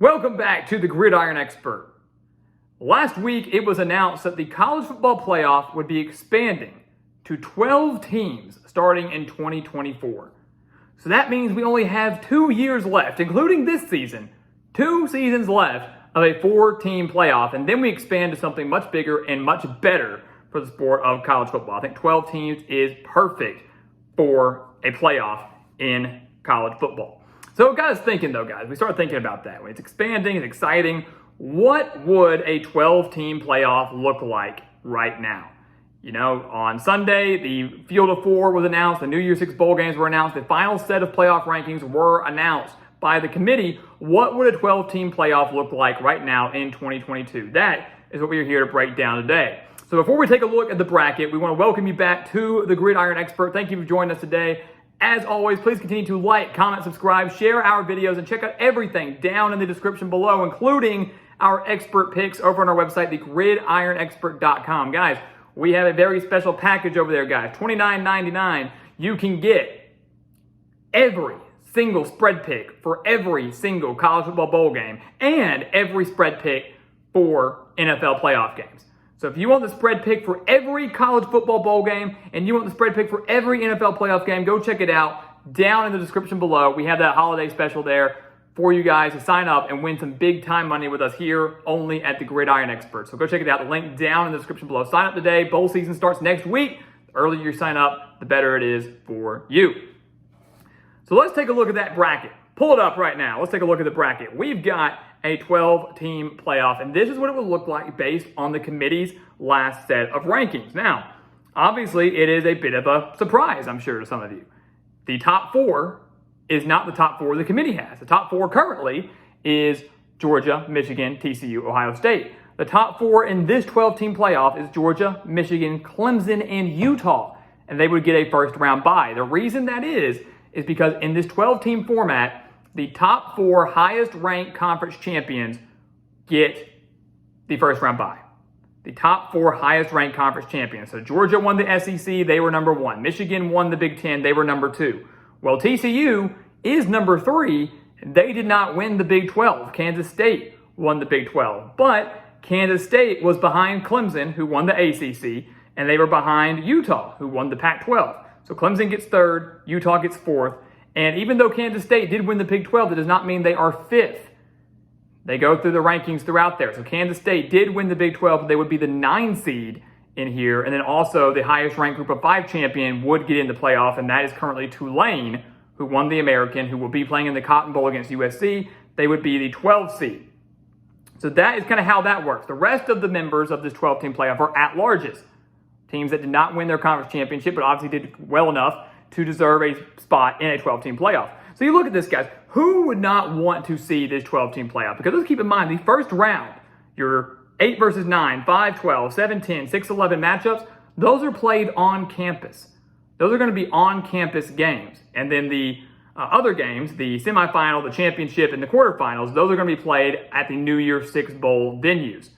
Welcome back to the Gridiron Expert. Last week, it was announced that the college football playoff would be expanding to 12 teams starting in 2024. So that means we only have 2 years left, including this season, 2 seasons left of a 4-team playoff, and then we expand to something much bigger and much better for the sport of college football. I think 12 teams is perfect for a playoff in college football. So it got us thinking though, guys. We started thinking about that. When it's expanding, it's exciting. What would a 12-team playoff look like right now? You know, on Sunday, the Field of Four was announced. The New Year's Six bowl games were announced. The final set of playoff rankings were announced by the committee. What would a 12-team playoff look like right now in 2022? That is what we're here to break down today. So before we take a look at the bracket, we want to welcome you back to the Gridiron Expert. Thank you for joining us today. As always, please continue to like, comment, subscribe, share our videos, and check out everything down in the description below, including our expert picks over on our website, thegridironexpert.com. Guys, we have a very special package over there, guys. $29.99. You can get every single spread pick for every single college football bowl game and every spread pick for NFL playoff games. So if you want the spread pick for every college football bowl game and you want the spread pick for every NFL playoff game, go check it out down in the description below. We have that holiday special there for you guys to sign up and win some big time money with us here only at the Gridiron Expert. So go check it out. The link down in the description below. Sign up today. Bowl season starts next week. The earlier you sign up, the better it is for you. So let's take a look at that bracket. Pull it up right now. Let's take a look at the bracket. We've got a 12-team playoff, and this is what it would look like based on the committee's last set of rankings. Now, obviously, it is a bit of a surprise, I'm sure, to some of you. The top 4 is not the top 4 the committee has. The top 4 currently is Georgia, Michigan, TCU, Ohio State. The top 4 in this 12-team playoff is Georgia, Michigan, Clemson, and Utah, and they would get a first-round bye. The reason that is because in this 12-team format, the top 4 highest-ranked conference champions get the first-round bye. The top 4 highest-ranked conference champions. So Georgia won the SEC, they were number 1. Michigan won the Big Ten, they were number 2. Well, TCU is number 3. They did not win the Big 12. Kansas State won the Big 12. But Kansas State was behind Clemson, who won the ACC, and they were behind Utah, who won the Pac-12. So Clemson gets 3rd, Utah gets 4th. And even though Kansas State did win the Big 12, that does not mean they are 5th. They go through the rankings throughout there. So Kansas State did win the Big 12, but they would be the 9 seed in here. And then also the highest ranked group of 5 champion would get in the playoff, and that is currently Tulane, who won the American, who will be playing in the Cotton Bowl against USC. They would be the 12th seed. So that is kind of how that works. The rest of the members of this 12-team playoff are at-larges. Teams that did not win their conference championship, but obviously did well enough to deserve a spot in a 12-team playoff. So you look at this, guys. Who would not want to see this 12-team playoff? Because let's keep in mind, the first round, your 8 versus 9, 5, 12, 7, 10, 6, 11 matchups, those are played on campus. Those are going to be on-campus games. And then the other games, the semifinal, the championship, and the quarterfinals, those are going to be played at the New Year's Six bowl venues.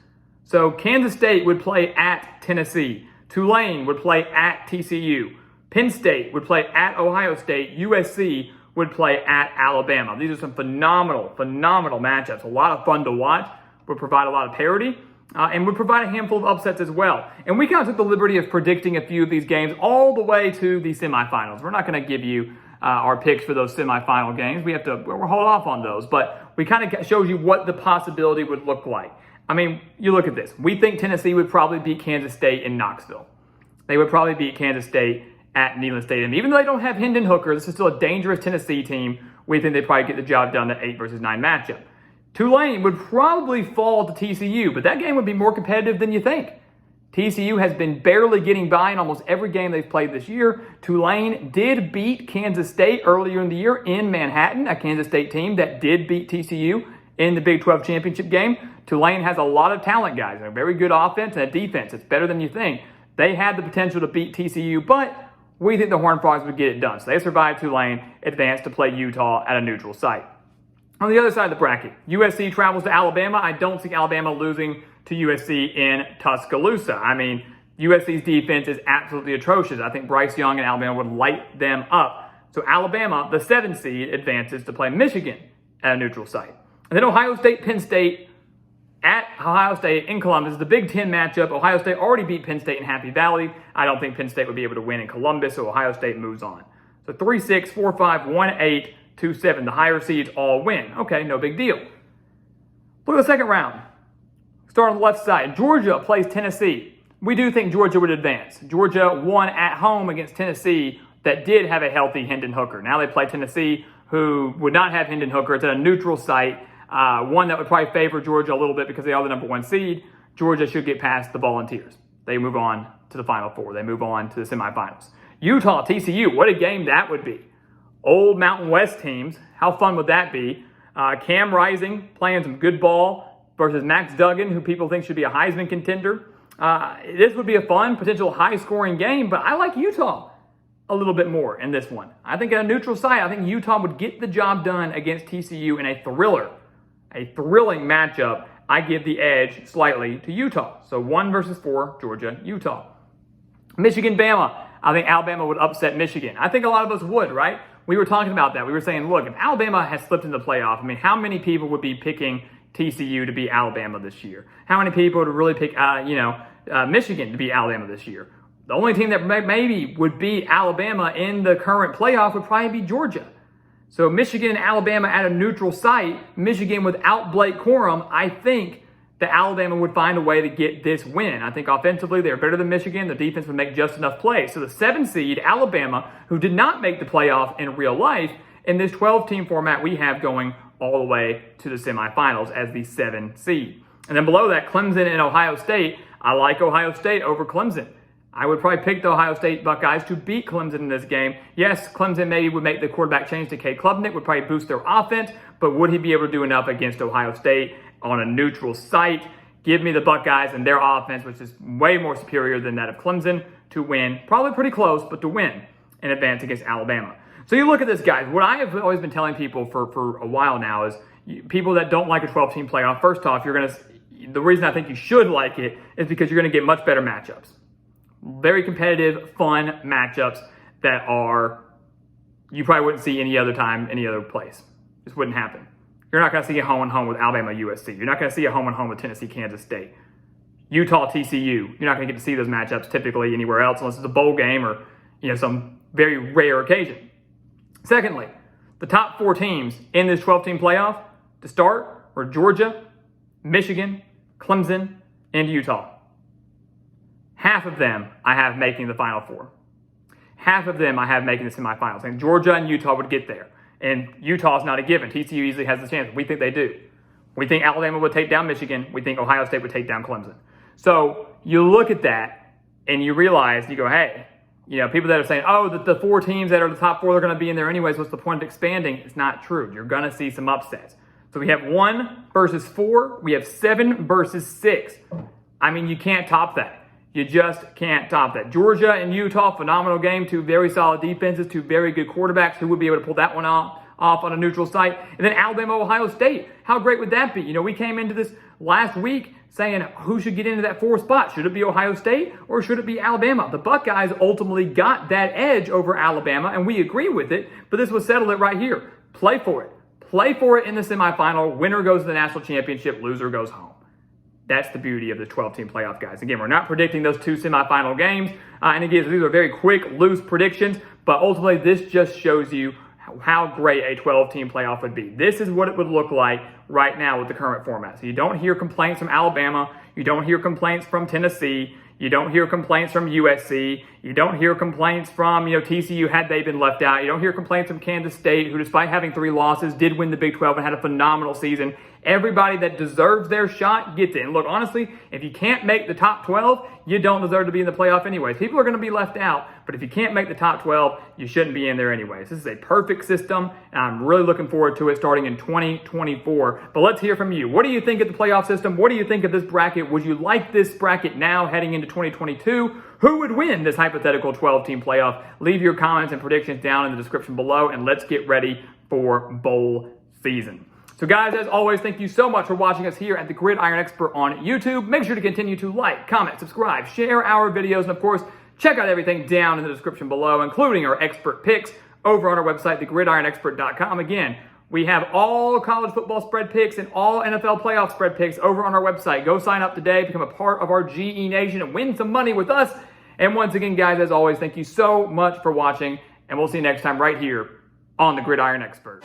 So Kansas State would play at Tennessee. Tulane would play at TCU. Penn State would play at Ohio State. USC would play at Alabama. These are some phenomenal matchups. A lot of fun to watch. Would provide a lot of parity and would provide a handful of upsets as well. And we kind of took the liberty of predicting a few of these games all the way to the semifinals. We're not going to give you our picks for those semifinal games. We'll hold off on those. But we kind of shows you what the possibility would look like. I mean, you look at this. We think Tennessee would probably beat Kansas State in Knoxville. They would probably beat Kansas State at Neyland Stadium. Even though they don't have Hendon Hooker, this is still a dangerous Tennessee team. We think they probably get the job done in the 8 versus 9 matchup. Tulane would probably fall to TCU, but that game would be more competitive than you think. TCU has been barely getting by in almost every game they've played this year. Tulane did beat Kansas State earlier in the year in Manhattan, a Kansas State team that did beat TCU in the Big 12 championship game. Tulane has a lot of talent, guys, a very good offense and a defense. It's better than you think. They had the potential to beat TCU, but we think the Horned Frogs would get it done. So they survived Tulane, advanced to play Utah at a neutral site. On the other side of the bracket, USC travels to Alabama. I don't see Alabama losing to USC in Tuscaloosa. I mean, USC's defense is absolutely atrocious. I think Bryce Young and Alabama would light them up. So Alabama, the 7 seed, advances to play Michigan at a neutral site. And then Ohio State, Penn State at Ohio State in Columbus. The Big Ten matchup. Ohio State already beat Penn State in Happy Valley. I don't think Penn State would be able to win in Columbus, so Ohio State moves on. So 3-6, 4-5, 1-8, 2-7. The higher seeds all win. Okay, no big deal. Look at the second round. Start on the left side. Georgia plays Tennessee. We do think Georgia would advance. Georgia won at home against Tennessee that did have a healthy Hendon Hooker. Now they play Tennessee, who would not have Hendon Hooker. It's at a neutral site, one that would probably favor Georgia a little bit because they are the number 1 seed. Georgia should get past the Volunteers. They move on to the Final Four. They move on to the semifinals. Utah, TCU, what a game that would be. Old Mountain West teams, how fun would that be? Cam Rising playing some good ball versus Max Duggan, who people think should be a Heisman contender. This would be a fun, potential high-scoring game, but I like Utah a little bit more in this one. I think at a neutral site, I think Utah would get the job done against TCU in a thrilling matchup. I give the edge slightly to Utah. So 1 versus 4, Georgia, Utah. Michigan, Bama. I think Alabama would upset Michigan. I think a lot of us would, right? We were talking about that. We were saying, look, if Alabama has slipped in the playoff, I mean, how many people would be picking TCU to beat Alabama this year? How many people would really pick, Michigan to beat Alabama this year? The only team that maybe would beat Alabama in the current playoff would probably be Georgia. So Michigan and Alabama at a neutral site, Michigan without Blake Corum, I think that Alabama would find a way to get this win. I think offensively they're better than Michigan. The defense would make just enough plays. So the 7 seed, Alabama, who did not make the playoff in real life, in this 12-team format we have going all the way to the semifinals as the 7 seed. And then below that, Clemson and Ohio State. I like Ohio State over Clemson. I would probably pick the Ohio State Buckeyes to beat Clemson in this game. Yes, Clemson maybe would make the quarterback change to Cade Klubnik, would probably boost their offense, but would he be able to do enough against Ohio State on a neutral site? Give me the Buckeyes and their offense, which is way more superior than that of Clemson, to win. Probably pretty close, but to win and advance against Alabama. So you look at this, guys. What I have always been telling people for a while now is people that don't like a 12-team playoff, first off, the reason I think you should like it is because you're going to get much better matchups. Very competitive, fun matchups that you probably wouldn't see any other time, any other place. Just wouldn't happen. You're not going to see a home-and-home with Alabama, USC. You're not going to see a home-and-home with Tennessee, Kansas State. Utah, TCU. You're not going to get to see those matchups typically anywhere else unless it's a bowl game or some very rare occasion. Secondly, the top 4 teams in this 12-team playoff to start were Georgia, Michigan, Clemson, and Utah. Half of them I have making the Final Four. Half of them I have making the semifinals. And Georgia and Utah would get there. And Utah's not a given. TCU easily has the chance. We think they do. We think Alabama would take down Michigan. We think Ohio State would take down Clemson. So you look at that and you realize, you go, hey, people that are saying, oh, the 4 teams that are the top 4 are going to be in there anyways. What's the point of expanding? It's not true. You're going to see some upsets. So we have 1 versus 4. We have 7 versus 6. I mean, you can't top that. You just can't top that. Georgia and Utah, phenomenal game. 2 very solid defenses, 2 very good quarterbacks. Who would be able to pull that one off on a neutral site? And then Alabama, Ohio State. How great would that be? We came into this last week saying who should get into that 4th spot. Should it be Ohio State or should it be Alabama? The Buckeyes ultimately got that edge over Alabama, and we agree with it, but this would settle it right here. Play for it. Play for it in the semifinal. Winner goes to the national championship. Loser goes home. That's the beauty of the 12-team playoff, guys. Again, we're not predicting those 2 semifinal games. And again, these are very quick, loose predictions. But ultimately, this just shows you how great a 12-team playoff would be. This is what it would look like right now with the current format. So you don't hear complaints from Alabama. You don't hear complaints from Tennessee. You don't hear complaints from USC. You don't hear complaints from, TCU had they been left out. You don't hear complaints from Kansas State, who despite having 3 losses, did win the Big 12 and had a phenomenal season. Everybody that deserves their shot gets it. And look, honestly, if you can't make the top 12, you don't deserve to be in the playoff anyways. People are going to be left out, but if you can't make the top 12, you shouldn't be in there anyways. This is a perfect system, and I'm really looking forward to it starting in 2024. But let's hear from you. What do you think of the playoff system? What do you think of this bracket? Would you like this bracket now heading into 2022? Who would win this hypothetical 12-team playoff? Leave your comments and predictions down in the description below, and let's get ready for bowl season. So guys, as always, thank you so much for watching us here at the Gridiron Expert on YouTube. Make sure to continue to like, comment, subscribe, share our videos, and of course, check out everything down in the description below, including our expert picks over on our website, thegridironexpert.com. Again, We have all college football spread picks and all NFL playoff spread picks over on our website. Go sign up today, become a part of our GE Nation, and win some money with us. And once again, guys, as always, thank you so much for watching, and we'll see you next time right here on the Gridiron Expert.